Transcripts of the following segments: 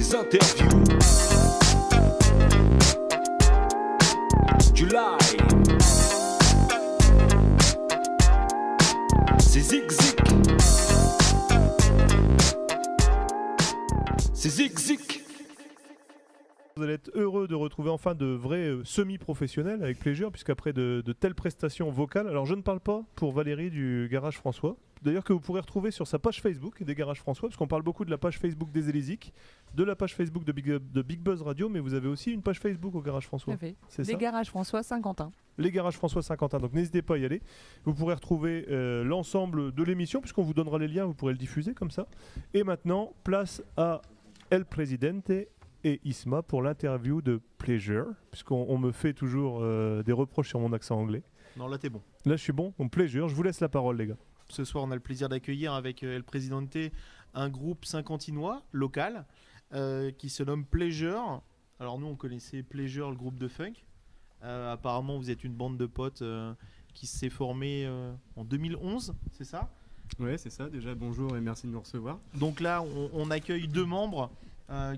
les interviews. July. C'est Zik Zik. C'est Zik Zik. Vous allez être heureux de retrouver enfin de vrais semi-professionnels avec plaisir, puisqu'après de telles prestations vocales, alors je ne parle pas pour Valérie du Garage François, d'ailleurs que vous pourrez retrouver sur sa page Facebook des Garages François, parce qu'on parle beaucoup de la page Facebook des Élysiques, de la page Facebook de Big Buzz Radio, mais vous avez aussi une page Facebook au Garage François. C'est ça. Les Garages François Saint-Quentin. Les Garages François Saint-Quentin, donc n'hésitez pas à y aller. Vous pourrez retrouver l'ensemble de l'émission, puisqu'on vous donnera les liens, vous pourrez le diffuser comme ça. Et maintenant, place à El Presidente et Isma pour l'interview de Pleasure, puisqu'on me fait toujours des reproches sur mon accent anglais. Non, là t'es bon. Là je suis bon, donc Pleasure, je vous laisse la parole les gars. Ce soir on a le plaisir d'accueillir avec El Presidente un groupe saint-quentinois local qui se nomme Pleasure. Alors nous on connaissait Pleasure, le groupe de funk. Apparemment vous êtes une bande de potes qui s'est formée en 2011, c'est ça ? Ouais, c'est ça. Déjà bonjour et merci de nous recevoir. Donc là on accueille deux membres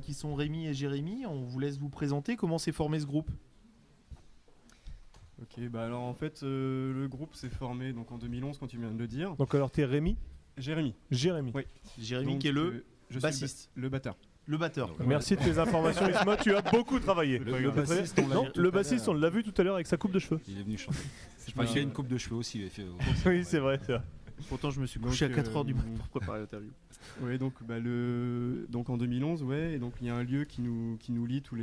qui sont Rémi et Jérémy. On vous laisse vous présenter. Comment s'est formé ce groupe ? Ok, bah alors en fait le groupe s'est formé donc en 2011 quand tu viens de le dire. Donc alors t'es Rémi ? Jérémy. Oui. Jérémy donc, qui est le bassiste. Le batteur. Le batteur. Merci de tes informations Isma, tu as beaucoup travaillé. Le bassiste on l'a vu tout à l'heure avec sa coupe de cheveux. Il est venu chanter. Je crois qu'il a une coupe de cheveux aussi. Oui c'est vrai. Pourtant je me suis couché à 4h du matin pour préparer l'interview. Oui, donc donc en 2011, ouais, et donc il y a un lieu qui nous lie tous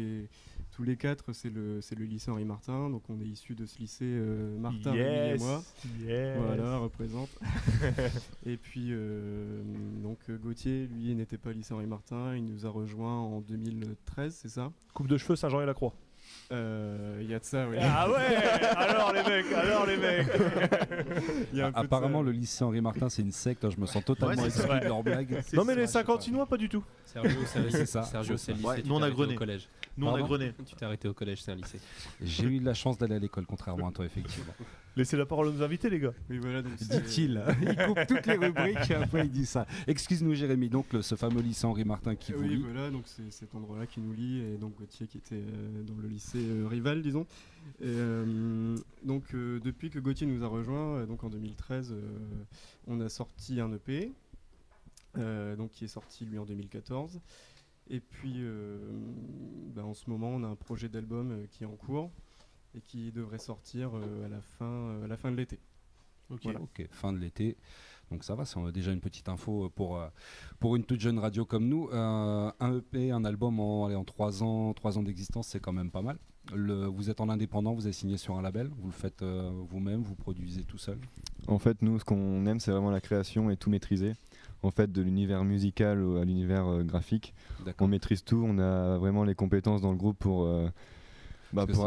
les quatre, c'est le lycée Henri Martin. Donc on est issus de ce lycée, Martin, Rémi et moi. Voilà, représente. Et puis donc Gauthier, lui, n'était pas au lycée Henri Martin, il nous a rejoint en 2013, c'est ça ? Coupe de cheveux Saint-Jean-et-la-Croix. Il y a de ça, oui. Ah ouais. Alors les mecs. Apparemment le lycée Henri Martin c'est une secte, je me sens totalement exclu de leur blague. Non mais les Saint-Quentinois pas du tout. Sergio c'est ça. Sergio c'est le lycée. Nous on a Grené. Nous on a Grené. Tu t'es arrêté au collège, c'est un lycée. J'ai eu de la chance d'aller à l'école contrairement à toi effectivement. Laissez la parole aux invités les gars. Oui voilà, donc dit-il. Il coupe toutes les rubriques et après il dit ça. Excuse-nous Jérémy, donc ce fameux lycée Henri Martin qui vous lie. Oui voilà, donc c'est cet endroit-là qui nous lie et donc Gauthier qui était dans le lycée rival disons. Et, donc depuis que Gauthier nous a rejoint, donc en 2013, on a sorti un EP, donc qui est sorti lui en 2014. Et puis en ce moment on a un projet d'album qui est en cours et qui devrait sortir à la fin de l'été. Voilà. Ok, fin de l'été. Donc ça va, c'est déjà une petite info pour une toute jeune radio comme nous. Un EP, un album en 3 ans d'existence, c'est quand même pas mal. Vous êtes en indépendant, vous avez signé sur un label, vous le faites vous-même, vous produisez tout seul. En fait, nous, ce qu'on aime, c'est vraiment la création et tout maîtriser. En fait, de l'univers musical à l'univers graphique, on maîtrise tout. On a vraiment les compétences dans le groupe pour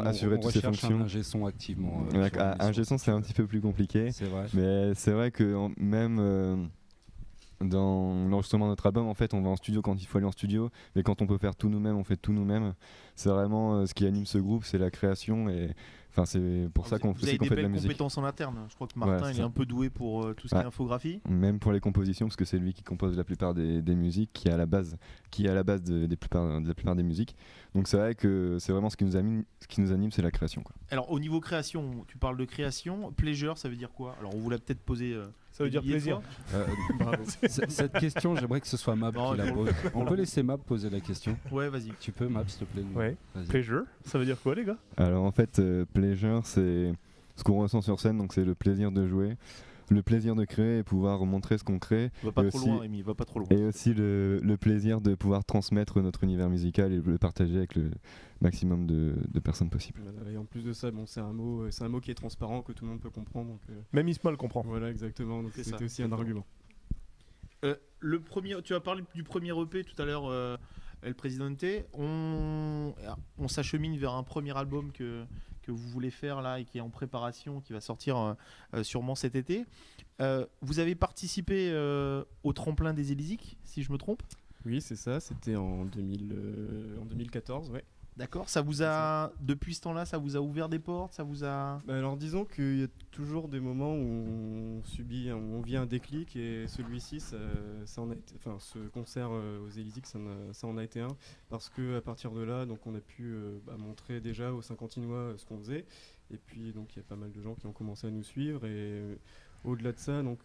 assurer toutes ces fonctions. Un ingé son activement. Un ingé son, c'est un petit peu plus compliqué. C'est vrai. Mais c'est vrai que même dans l'enregistrement de notre album, en fait, on va en studio quand il faut aller en studio. Mais quand on peut faire tout nous-mêmes, on fait tout nous-mêmes. C'est vraiment ce qui anime ce groupe, c'est la création et enfin c'est pour ça qu'on fait de la musique. Vous avez des belles compétences en interne. Je crois que Martin il est un peu doué pour tout ce qui est infographie. Même pour les compositions, parce que c'est lui qui compose la plupart des musiques, qui est à la base de la plupart des musiques. Donc c'est vrai que c'est vraiment ce qui nous anime, c'est la création, quoi. Alors au niveau création, tu parles de création. Pleasure, ça veut dire quoi ? Alors on vous l'a peut-être posé. Ça veut dire plaisir. Bravo. Cette question, j'aimerais que ce soit Mab qui la pose. On peut laisser Mab poser la question. Ouais, vas-y. Tu peux, Mab, s'il te plaît. Ouais. Pleasure, ça veut dire quoi, les gars ? Alors en fait, pleasure, c'est ce qu'on ressent sur scène, donc c'est le plaisir de jouer, le plaisir de créer et pouvoir montrer ce qu'on crée. Va pas trop loin, Rémi, va pas trop loin. Et aussi le plaisir de pouvoir transmettre notre univers musical et le partager avec le maximum de personnes possibles. Voilà, et en plus de ça, c'est un mot qui est transparent, que tout le monde peut comprendre. Donc, même Isma le comprend. Voilà, exactement. Donc c'était aussi un argument. Tu as parlé du premier EP tout à l'heure, El Presidente. On s'achemine vers un premier album que vous voulez faire là et qui est en préparation, qui va sortir sûrement cet été. Vous avez participé au tremplin des Élysiques, si je me trompe ? Oui, c'est ça. C'était en 2014, ouais. D'accord. Ça vous a, depuis ce temps-là, ça vous a ouvert des portes, ça vous a. Bah alors disons qu'il y a toujours des moments où on vit un déclic et celui-ci, ça en a été, enfin ce concert aux Élysées, ça en a été un parce que à partir de là, donc on a pu montrer déjà aux Saint-Quentinois ce qu'on faisait et puis donc il y a pas mal de gens qui ont commencé à nous suivre et au-delà de ça, donc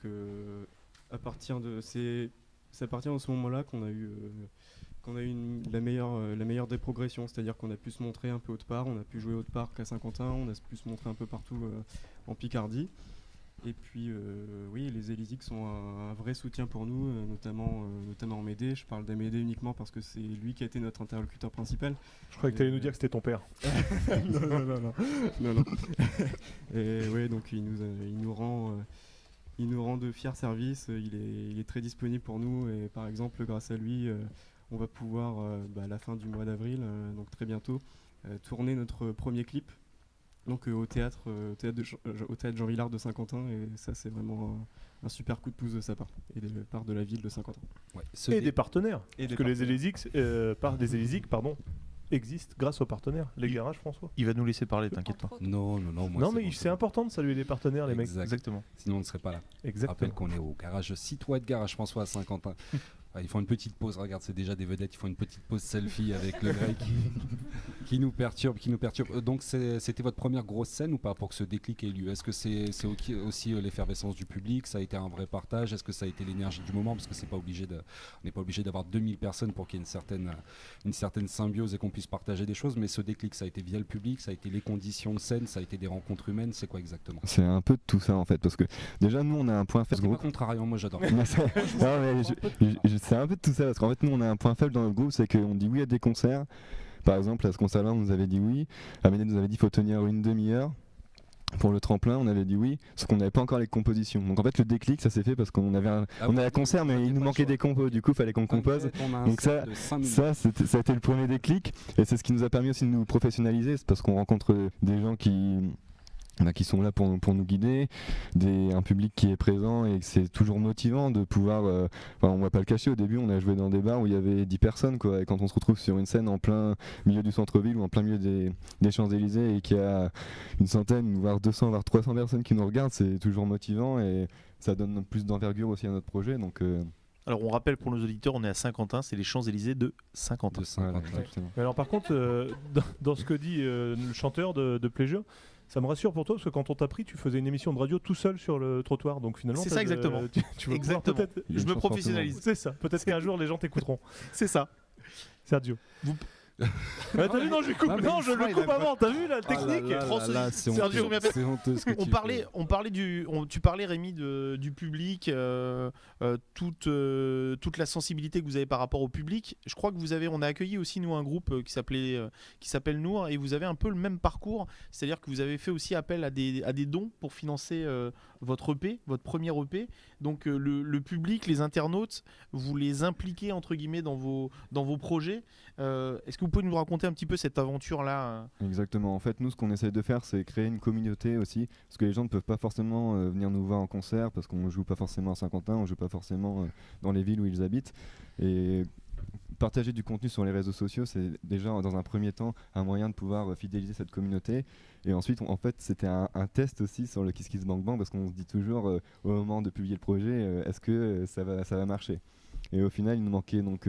à partir de ce moment-là qu'on a eu la meilleure des progressions, c'est-à-dire qu'on a pu se montrer un peu autre part, on a pu jouer autre part qu'à Saint-Quentin, on a pu se montrer un peu partout en Picardie. Et puis oui, les Élysées sont un vrai soutien pour nous, notamment Amédée. Je parle d'Amédée uniquement parce que c'est lui qui a été notre interlocuteur principal. Je croyais que tu allais nous dire que c'était ton père. non. Et ouais, donc il nous rend de fiers services, il est très disponible pour nous et par exemple grâce à lui on va pouvoir à la fin du mois d'avril, donc très bientôt, tourner notre premier clip donc au théâtre Jean Villard de Saint-Quentin et ça c'est vraiment un super coup de pouce de sa part et de la part de la ville de Saint-Quentin. Ouais, Et des partenaires. Et Parce que les Élysées existent grâce aux partenaires, les garages François. Il va nous laisser parler, t'inquiète pas. Non, moi, Non c'est mais bon, c'est important de saluer les partenaires, les mecs. Exactement. Sinon on ne serait pas là. Je Exactement. rappelle qu'on est au garage Site-Ouest Garage François à Saint-Quentin. Ils font une petite pause, regarde, c'est déjà des vedettes, ils font une petite pause selfie avec le grec qui nous perturbe. Donc c'était votre première grosse scène ou pas pour que ce déclic ait lieu? Est-ce que c'est aussi l'effervescence du public? Ça a été un vrai partage? Est-ce que ça a été l'énergie du moment? Parce que on n'est pas obligé d'avoir 2000 personnes pour qu'il y ait une certaine symbiose et qu'on puisse partager des choses, mais ce déclic, ça a été via le public, ça a été les conditions de scène, ça a été des rencontres humaines, c'est quoi exactement? C'est un peu de tout ça en fait, parce que déjà nous on a un point faible. C'est pas contrariant, moi j'adore. C'est un peu de tout ça, parce qu'en fait nous on a un point faible dans notre groupe, c'est qu'on dit oui à des concerts. Par exemple à ce concert-là on nous avait dit oui, Amédée nous avait dit il faut tenir une demi-heure. Pour le tremplin, on avait dit oui, sauf qu'on n'avait pas encore les compositions. Donc en fait, le déclic, ça s'est fait parce qu'on avait un concert, mais il nous manquait des compos. Du coup, il fallait qu'on compose. Donc ça a été le premier déclic, et c'est ce qui nous a permis aussi de nous professionnaliser. C'est parce qu'on rencontre des gens qui sont là pour nous guider, un public qui est présent, et c'est toujours motivant de pouvoir, on va pas le cacher, au début on a joué dans des bars où il y avait 10 personnes quoi, et quand on se retrouve sur une scène en plein milieu du centre-ville ou en plein milieu des Champs-Élysées et qu'il y a une centaine, voire 200, voire 300 personnes qui nous regardent, c'est toujours motivant et ça donne plus d'envergure aussi à notre projet. Donc Alors on rappelle pour nos auditeurs, on est à Saint-Quentin, c'est les Champs-Élysées de Saint-Quentin. voilà, exactement. Mais alors par contre, dans ce que dit le chanteur de Pleasure, ça me rassure pour toi parce que quand on t'a pris, tu faisais une émission de radio tout seul sur le trottoir, donc finalement. C'est ça exactement. Tu vas Exactement. pouvoir peut-être. Je me professionnalise. C'est ça. Peut-être qu'un jour les gens t'écouteront. C'est ça. Sergio. T'as vu, non, je lui coupe. Ah, mais Non, je le coupe avant. T'as vu la technique? C'est honteux ce que tu fais. Tu parlais Rémi du public, toute la sensibilité que vous avez par rapport au public. Je crois que on a accueilli aussi nous un groupe qui s'appelle Nour, et vous avez un peu le même parcours, c'est-à-dire que vous avez fait aussi appel à des dons pour financer votre EP, votre premier EP. Donc le public, les internautes, vous les impliquez entre guillemets dans vos projets. Est-ce que vous pouvez nous raconter un petit peu cette aventure-là? Exactement. En fait, nous, ce qu'on essaye de faire, c'est créer une communauté aussi, parce que les gens ne peuvent pas forcément venir nous voir en concert, parce qu'on ne joue pas forcément à Saint-Quentin, on ne joue pas forcément dans les villes où ils habitent. Et partager du contenu sur les réseaux sociaux, c'est déjà dans un premier temps un moyen de pouvoir fidéliser cette communauté. Et ensuite, en fait, c'était un test aussi sur le Kiss Kiss Bang Bang, parce qu'on se dit toujours au moment de publier le projet, est-ce que ça va marcher? Et au final, il nous manquait donc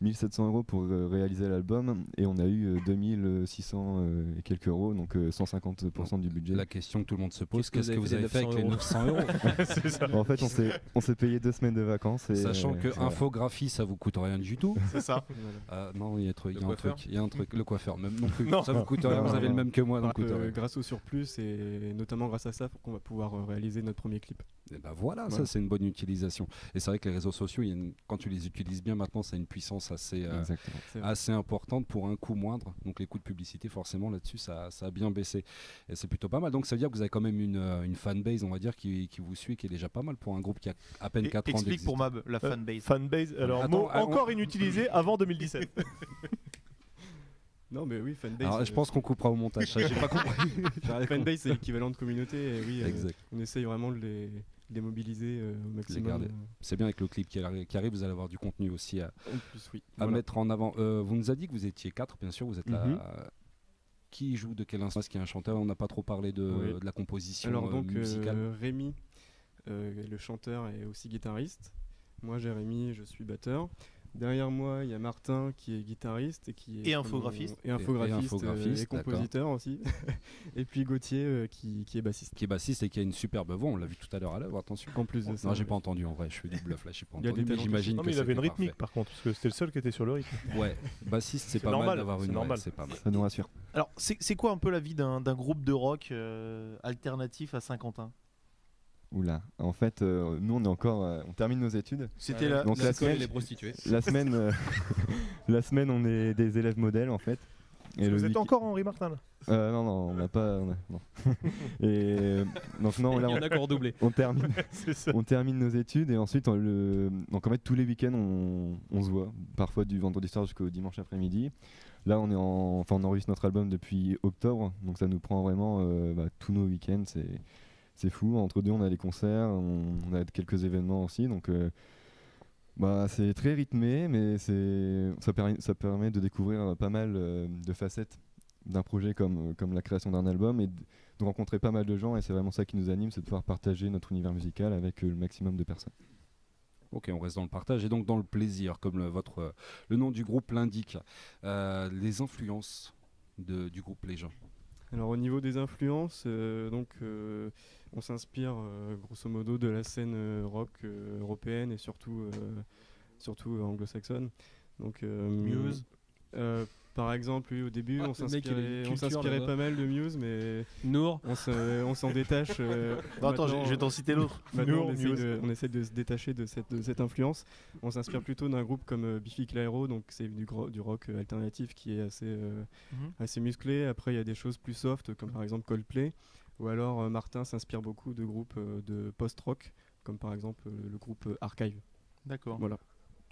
1700 € pour réaliser l'album, et on a eu 2600 et quelques euros, donc 150% du budget. La question que tout le monde se pose, qu'est-ce que vous avez fait avec les 900 €? C'est ça. En fait, on s'est payé 2 semaines de vacances. Et, Sachant que voilà. infographie, ça vous coûte rien du tout. C'est ça. Non, il y a un truc. Le coiffeur, même non plus. Non. Ça vous coûte rien. Vous avez le même que moi, donc coûte rien. Grâce au surplus et notamment grâce à ça qu'on va pouvoir réaliser notre premier clip. Et ben voilà, ça c'est une bonne utilisation. Et c'est vrai que les réseaux sociaux, quand tu les utilises bien maintenant, ça a une puissance assez importante pour un coût moindre. Donc les coûts de publicité, forcément, là-dessus, ça a bien baissé. Et c'est plutôt pas mal. Donc ça veut dire que vous avez quand même une fanbase, on va dire, qui vous suit, qui est déjà pas mal pour un groupe qui a à peine 4 ans d'existence. Explique pour Mab la fanbase. Fanbase, alors Attends, mot encore inutilisé avant 2017. Non, mais oui, fanbase. Alors, je pense qu'on coupera au montage. Ça, j'ai pas compris. Fanbase, c'est l'équivalent de communauté. Et oui, Exact. on essaye vraiment de les mobiliser au maximum. garder. C'est bien avec le clip qui arrive, vous allez avoir du contenu aussi à En plus, oui. mettre en avant. Vous nous avez dit que vous étiez 4, bien sûr, vous êtes là. Qui joue de quel instrument? Est-ce qu'il y a un chanteur? On n'a pas trop parlé de la composition Alors donc musicale. Rémi, le chanteur, est aussi guitariste. Moi, Jérémy, je suis batteur. Derrière moi, il y a Martin qui est guitariste et qui est Et infographiste. et infographiste, infographiste, et compositeur aussi. Et puis Gauthier qui est bassiste. Qui est bassiste et qui a une superbe voix, on l'a vu tout à l'heure à l'œuvre, attention. En plus de ça. Non, j'ai pas entendu en vrai, je fais du bluff là, j'ai pas Il y a entendu, des mais talents j'imagine Non, que mais il avait une c'était rythmique parfait. par contre, parce que c'était le seul qui était sur le rythme. Ouais, bassiste, c'est C'est pas normal, mal d'avoir c'est une normal. c'est pas mal. Ça nous rassure. Alors, c'est quoi un peu la vie d'un groupe de rock alternatif à Saint-Quentin? Oula. En fait, nous, on est encore, on termine nos études. C'était la. Donc la semaine, les prostituées. la semaine, la semaine, on est des élèves modèles en fait. Et Vous le êtes week- encore Henri Martin là? Non, on n'a pas. Non. Et donc non, là, Il y en a qui ont redoublé. on termine. C'est ça. On termine nos études et ensuite donc en fait tous les week-ends on se voit, parfois du vendredi soir jusqu'au dimanche après-midi. Là on enregistre notre album depuis octobre, donc ça nous prend vraiment tous nos week-ends, c'est fou. Entre deux on a des concerts, on a quelques événements aussi, donc c'est très rythmé, mais ça permet de découvrir pas mal de facettes d'un projet comme la création d'un album et de rencontrer pas mal de gens, et c'est vraiment ça qui nous anime, c'est de pouvoir partager notre univers musical avec le maximum de personnes. Ok, on reste dans le partage et donc dans le plaisir, comme le nom du groupe l'indique. Les influences du groupe Les Gens. Alors au niveau des influences, on s'inspire grosso modo de la scène rock européenne et surtout anglo-saxonne. Donc Muse. Par exemple, oui, au début, Ah, on le mec, il a une s'inspirait culture, là-bas. pas mal de Muse, mais Nour. on s'en détache. Non, attends, maintenant. je vais t'en citer l'autre. Maintenant, Muse. on essaie de se détacher de cette influence. On s'inspire plutôt d'un groupe comme Biffy Clyro, donc c'est du rock alternatif qui est assez musclé. Après, il y a des choses plus soft, comme par exemple Coldplay. Ou alors, Martin s'inspire beaucoup de groupes de post-rock, comme par exemple le groupe Archive. D'accord. Voilà.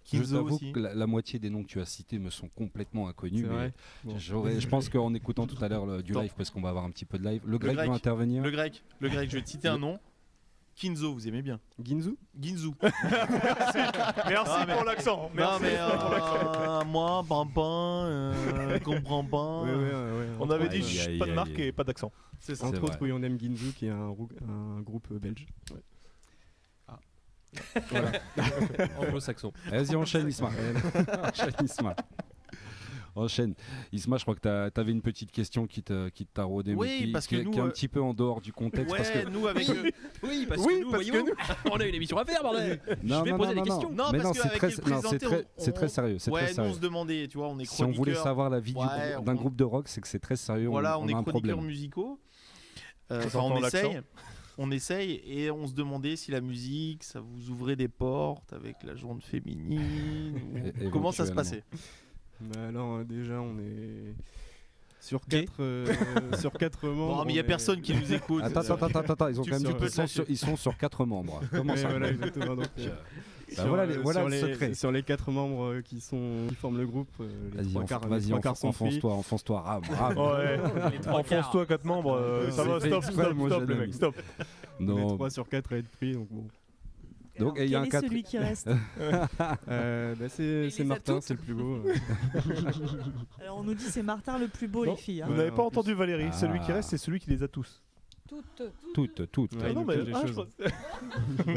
Je Kinzo t'avoue aussi. que la moitié des noms que tu as cités me sont complètement inconnus, C'est mais vrai. Bon. je pense qu'en écoutant tout à l'heure du Attends. live, parce qu'on va avoir un petit peu de live, le Greg Grec. veut intervenir. Le grec, je vais te citer un nom. Kinzo, vous aimez bien. Ginzu Ginzu. Merci Ah, mais- pour l'accent. Non Merci mais pour l'accent. moi, comprends pas. On avait Aïe, dit chut, aïe, pas de aïe, marque aïe. et pas d'accent. C'est ça. C'est Entre autres, vrai. oui, on aime Ginzu, qui est un groupe belge. Ouais. Anglo-saxon. Vas-y, enchaîne Isma. Enchaîne Isma. Enchaîne. Isma, je crois que tu avais une petite question qui te taraudait, Oui, mais parce que qui nous, est un petit peu en dehors du contexte. Ouais, parce que... nous avec Oui, parce Oui, que nous, parce que voyez-vous, on a une émission à faire, bordel. Je vais poser des questions. Non, mais parce non, que c'est avec très, qui le non, c'est présentait, très, c'est très sérieux. C'est Ouais, très nous sérieux. on se demandait, tu vois, on est Si on voulait chroniqueurs. savoir la vie Ouais, d'un on- groupe de rock, c'est que c'est très sérieux. Voilà, on on est a un chroniqueurs problème. musicaux. s'entend On l'accent. essaye. On essaye et on se demandait si la musique, ça vous ouvrait des portes avec la journée féminine. Et- Comment ça se éventuellement. passait? Bah alors déjà on est sur Gay. 4 membres. Bon, mais il n'y a on est- personne qui nous écoute. Attends, ils ont Tu quand même peux dit te lâcher. ils sont sur 4 membres. Comment Ouais, ça voilà, exactement. Donc, Bah voilà le sur secret. sur les 4 membres qui forment le groupe, les Vas-y, 3 quarts sont filles. enfonce-toi, rame, rame. Ouais. Enfonce-toi 4 membres. Ça va, C'est stop, fait stop, exprès, mon stop, jeune le ami. mec, stop. On est Non, 3 sur 4 à être pris, donc bon. donc il y a un Quel est 4. celui qui reste C'est les a Martin, toutes c'est le plus beau. Alors on nous dit c'est Martin le plus beau, Non. les filles. hein. Vous Ouais, n'avez en pas plus. entendu Valérie. Ah. Celui qui reste, c'est celui qui les a tous. Toutes. Ouais, Ah il non, nous mais cache des je choses. pense-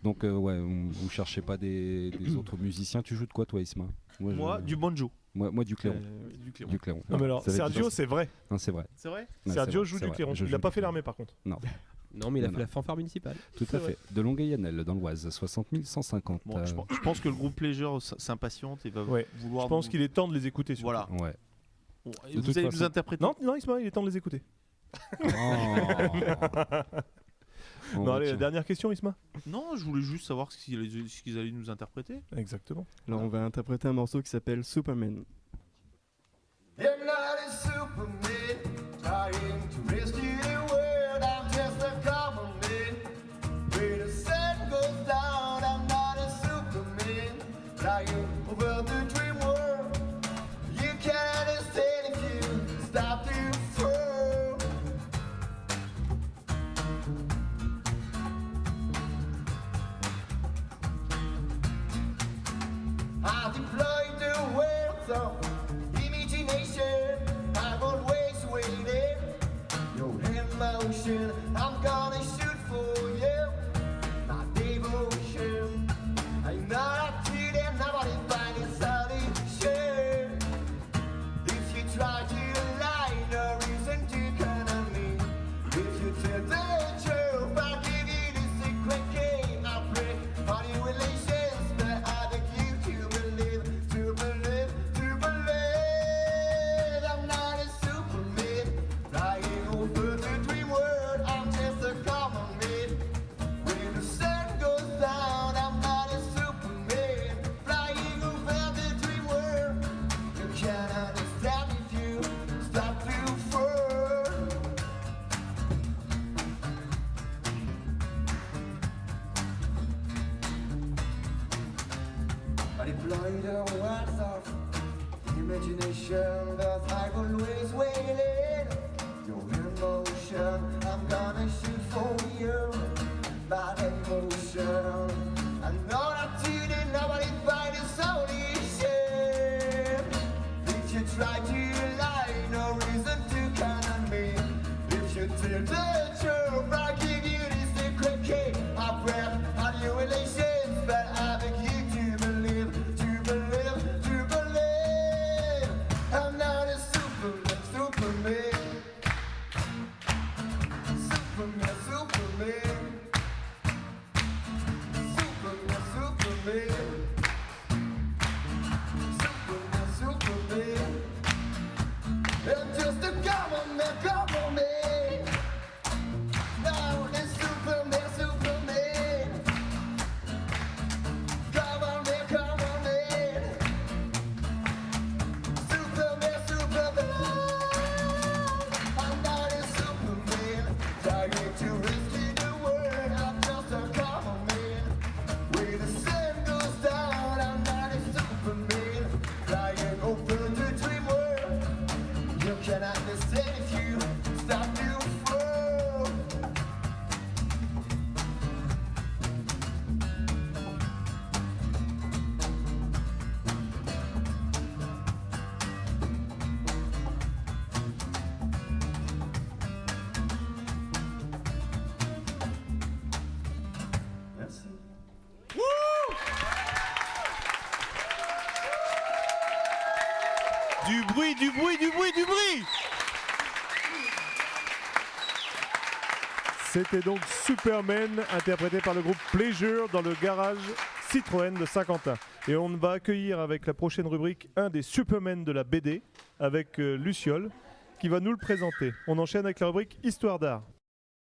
Donc ouais, vous cherchez pas des autres musiciens. Tu joues de quoi toi, Isma? Moi, du banjo. moi du clairon. Du clairon. Du clairon. Non, mais alors, Ça va être Sergio, dur. c'est vrai. Non, c'est vrai. C'est vrai? Ouais, Sergio c'est joue vrai, du c'est clairon. vrai. Je Il n'a joue pas du fait clairon. l'armée, par contre. Non, mais il a Non, fait la fanfare municipale. Tout à fait. De Longueuil-Annel dans l'Oise, 60 150. Bon, je pense que le groupe Pleasure s'impatiente et va Ouais. vouloir. Je pense nous- qu'il est temps de les écouter. surtout. Voilà. Ouais. Bon, et De vous toute allez façon- nous interpréter. Non, Isma, il est temps de les écouter. Oh. Non, allez, la dernière question, Isma. Non, je voulais juste savoir ce qu'ils allaient nous interpréter. Exactement. Alors on va interpréter un morceau qui s'appelle Superman. I'm not a superman trying to rescue the world. I'm just a common man. When the sun goes down, I'm not a superman flying over the dream world. You multiply the words of imagination. I've always waited. Your emotion, I'm gonna shoot for you. My devotion, I'm not cheating, nobody find a solution. If you try to lie, no reason to count on me. If you tell the truth, I'll give you the secret key. I pray on your relations, but I beg you to believe, to believe, to believe. I'm not a superman, flying over the dream world. I'm just a common man. When the sun goes down, I'm not a superman, flying over the dream world. You can't understand if you stop too far. I deploy the words of imagination that I've always waited. Your emotion, I'm gonna shoot for you. My emotion, I know that today nobody find a solution. If you try to lie, no reason to count on me. If you tell the truth, I'll give you the secret key. I pray on your relations, but I beg you to believe, to believe, to believe. I'm not a superman, superman. Superman, superman. Superman, superman. Superman, superman. I'm just a common man, common man. No, it's Superman, Superman. Come on, man, come on, man. Superman, Superman. I'm not a Superman, trying to rescue the world. I'm just a common man. When the sun goes down, I'm not a Superman, flying over the dream world. You can understand if you stop too far. Merci. Du bruit, du bruit, du bruit, du bruit. C'était donc Superman, interprété par le groupe Pleasure dans le garage Citroën de Saint-Quentin. Et on va accueillir avec la prochaine rubrique un des Superman de la BD, avec Luciole, qui va nous le présenter. On enchaîne avec la rubrique Histoire d'art.